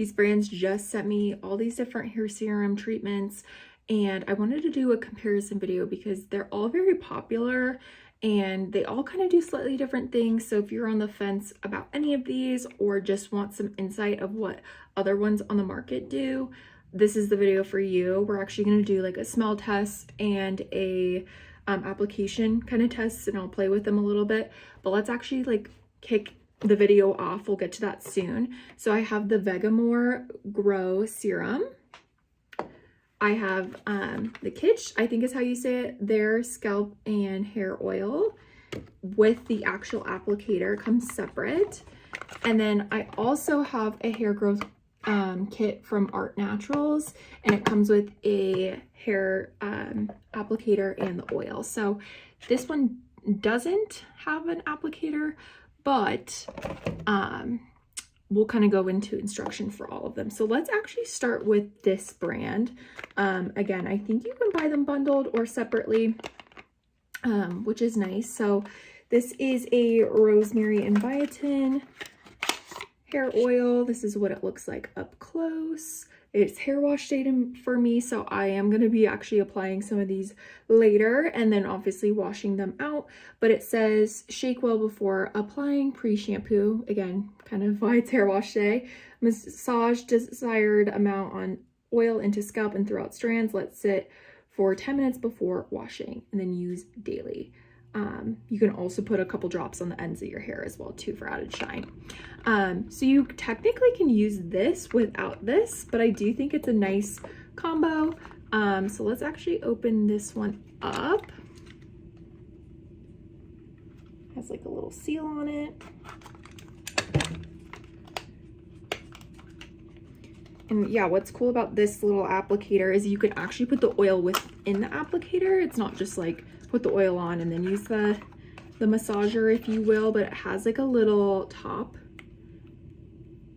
these brands just sent me all these different hair serum treatments, and I wanted to do a comparison video because they're all very popular and they all kind of do slightly different things. So if you're on the fence about any of these or just want some insight of what other ones on the market do, this is the video for you. We're actually going to do like a smell test and a application kind of test, and I'll play with them a little bit. But let's actually like kick the video off. We'll get to that soon. So I have the Vegamour Grow Serum. I have the Kitsch, I think is how you say it, their scalp and hair oil with the actual applicator. It comes separate. And then I also have a hair growth kit from Artnaturals, and it comes with a hair applicator and the oil. So this one doesn't have an applicator, but we'll kind of go into instruction for all of them. So let's actually start with this brand. Again, I think you can buy them bundled or separately, which is nice. So this is a Rosemary and biotin hair oil. This is what it looks like up close. It's hair wash day for me, so I am going to be actually applying some of these later and then obviously washing them out. But it says shake well before applying, pre-shampoo. Again, kind of why it's hair wash day. Massage desired amount on oil into scalp and throughout strands. Let sit for 10 minutes before washing and then use daily. You can also put a couple drops on the ends of your hair as well too for added shine. So you technically can use this without this, but I do think it's a nice combo. So let's actually open this one up. It has like a little seal on it. And yeah, what's cool about this little applicator is you can actually put the oil within the applicator. It's not just like put the oil on and then use the massager, if you will, but it has like a little top.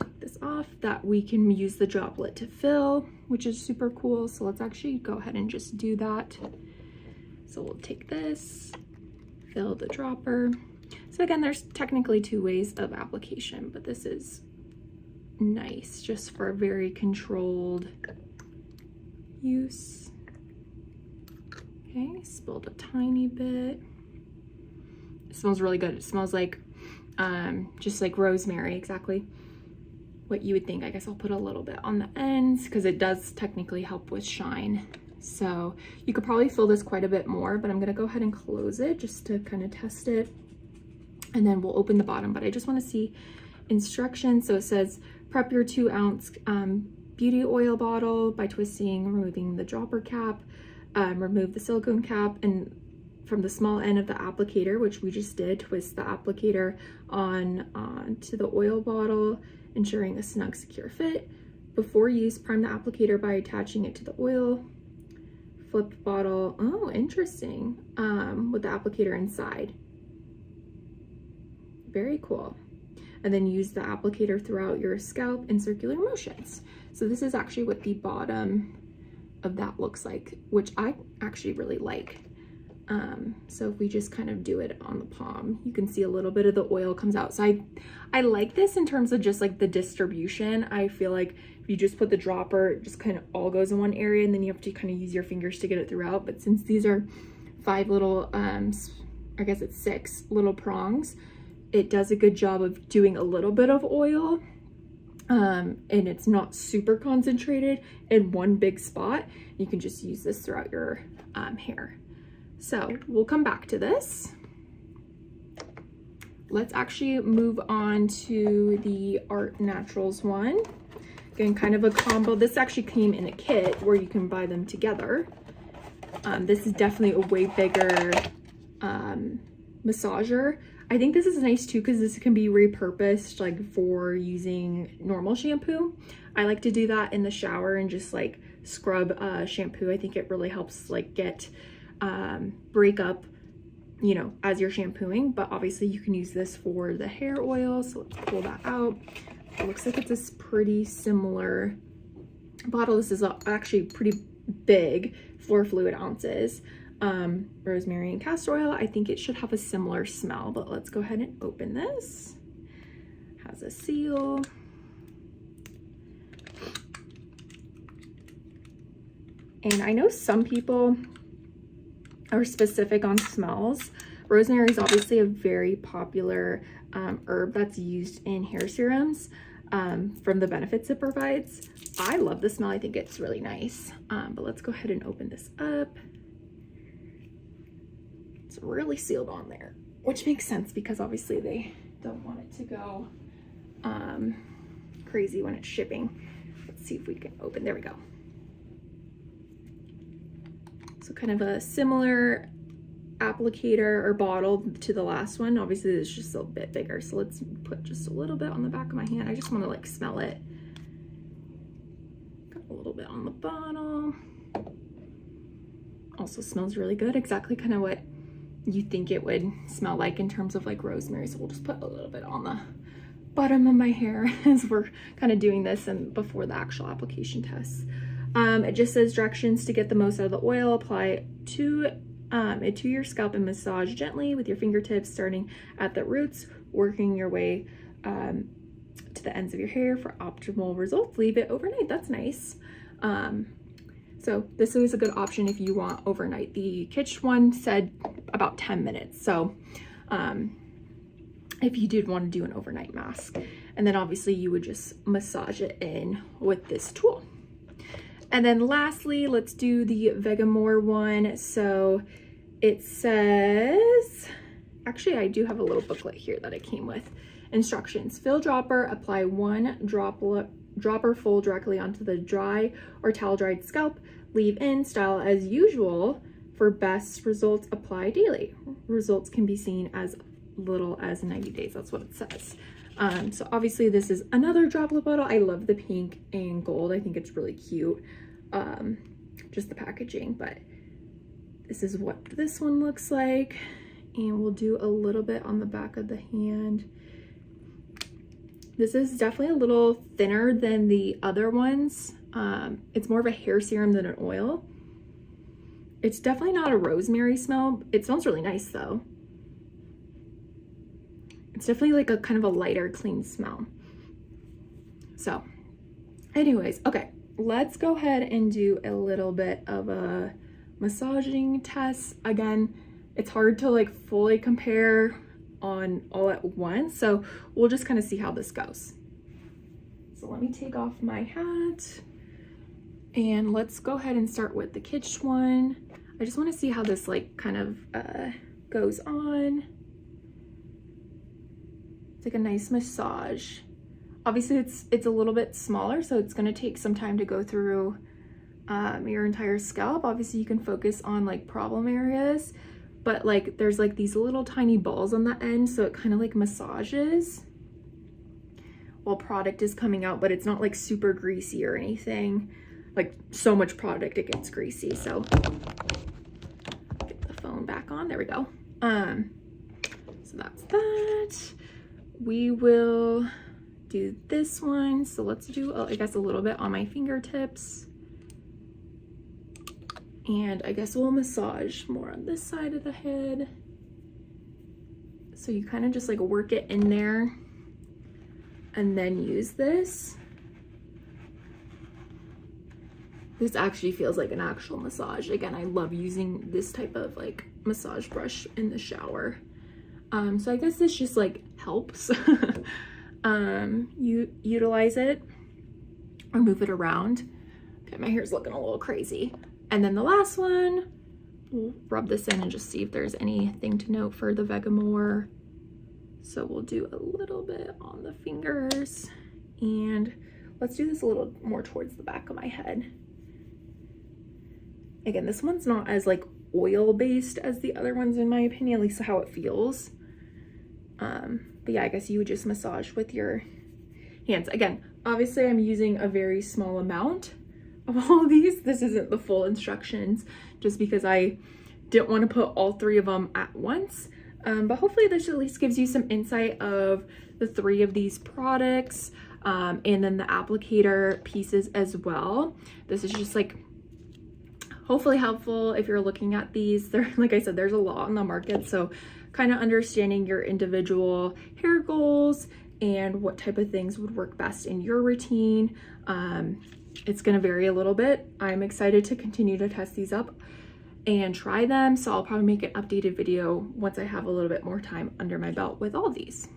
Take this off that we can use the droplet to fill, which is super cool. So let's actually go ahead and just do that. So we'll take this, fill the dropper. So again, there's technically two ways of application, but this is nice just for a very controlled use. Okay, spilled a tiny bit. It smells really good. It smells like just like rosemary, exactly what you would think. I guess I'll put a little bit on the ends because it does technically help with shine. So you could probably fill this quite a bit more, but I'm gonna go ahead and close it just to kind of test it. And then we'll open the bottom, but I just wanna see instructions. So it says, prep your 2-ounce beauty oil bottle by twisting, removing the dropper cap. Remove the silicone cap and from the small end of the applicator, which we just did, twist the applicator onto the oil bottle, ensuring a snug, secure fit. Before use, prime the applicator by attaching it to the oil. Flip bottle, oh, interesting, with the applicator inside. Very cool. And then use the applicator throughout your scalp in circular motions. So this is actually what the bottom of that looks like, which I actually really like. So if we just kind of do it on the palm, you can see a little bit of the oil comes out. So I like this in terms of just like the distribution. I feel like if you just put the dropper, it just kind of all goes in one area and then you have to kind of use your fingers to get it throughout. But since these are 5 little, I guess it's 6 little prongs, it does a good job of doing a little bit of oil. And it's not super concentrated in one big spot. You can just use this throughout your hair. So we'll come back to this. Let's actually move on to the Artnaturals one. Again, kind of a combo. This actually came in a kit where you can buy them together. This is definitely a way bigger massager. I think this is nice too because this can be repurposed like for using normal shampoo. I like to do that in the shower and just like scrub shampoo. I think it really helps like get break up, you know, as you're shampooing. But obviously you can use this for the hair oil. So let's pull that out. It looks like it's a pretty similar bottle. This is actually pretty big, 4 fluid ounces. Rosemary and castor oil. I think it should have a similar smell, but let's go ahead and open this. Has a seal. And I know some people are specific on smells. Rosemary is obviously a very popular herb that's used in hair serums from the benefits it provides. I love the smell. I think it's really nice. But let's go ahead and open this up. It's really sealed on there, which makes sense because obviously they don't want it to go crazy when it's shipping. Let's see if we can open. There we go. So kind of a similar applicator or bottle to the last one. Obviously it's just a bit bigger, so let's put just a little bit on the back of my hand. I just want to like smell it. Got a little bit on the bottle. Also smells really good, exactly kind of what you think it would smell like in terms of like rosemary. So we'll just put a little bit on the bottom of my hair as we're kind of doing this and before the actual application test. It just says directions to get the most out of the oil. Apply it to your scalp and massage gently with your fingertips, starting at the roots, working your way to the ends of your hair for optimal results. Leave it overnight. That's nice. So this is a good option if you want overnight. The Kitsch one said about 10 minutes. So if you did want to do an overnight mask, and then obviously you would just massage it in with this tool. And then lastly, let's do the Vegamour one. So it says, actually I do have a little booklet here that it came with. Instructions: fill dropper, apply 1 dropper full directly onto the dry or towel dried scalp, leave in, style as usual. For best results, apply daily. Results can be seen as little as 90 days. That's what it says. So obviously this is another droplet bottle. I love the pink and gold. I think it's really cute. Just the packaging, but this is what this one looks like. And we'll do a little bit on the back of the hand. This is definitely a little thinner than the other ones. It's more of a hair serum than an oil. It's definitely not a rosemary smell. It smells really nice though. It's definitely like a kind of a lighter, clean smell. So anyways, okay, let's go ahead and do a little bit of a massaging test. Again, it's hard to like fully compare on all at once, so we'll just kind of see how this goes. So let me take off my hat and let's go ahead and start with the Kitsch one. I just want to see how this like kind of goes on. It's like a nice massage. Obviously it's a little bit smaller, so it's going to take some time to go through your entire scalp. Obviously you can focus on like problem areas, but like there's like these little tiny balls on the end, so it kind of like massages while product is coming out, but it's not like super greasy or anything. Like so much product it gets greasy. So get the phone back on. There we go. So that's that. We will do this one. So let's do, I guess, a little bit on my fingertips. And I guess we'll massage more on this side of the head. So you kind of just like work it in there and then use this. This actually feels like an actual massage. Again, I love using this type of like massage brush in the shower. So I guess this just like helps you utilize it or move it around. Okay, my hair's looking a little crazy. And then the last one, we'll rub this in and just see if there's anything to note for the Vegamour. So we'll do a little bit on the fingers, and let's do this a little more towards the back of my head. Again, this one's not as like oil based as the other ones in my opinion, at least how it feels. But yeah, I guess you would just massage with your hands. Again, obviously I'm using a very small amount of all these. This isn't the full instructions just because I didn't want to put all 3 of them at once. But hopefully this at least gives you some insight of the 3 of these products, and then the applicator pieces as well. This is just like hopefully helpful if you're looking at these. There, like I said, there's a lot on the market, so kind of understanding your individual hair goals and what type of things would work best in your routine. It's going to vary a little bit. I'm excited to continue to test these up and try them, so I'll probably make an updated video once I have a little bit more time under my belt with all these.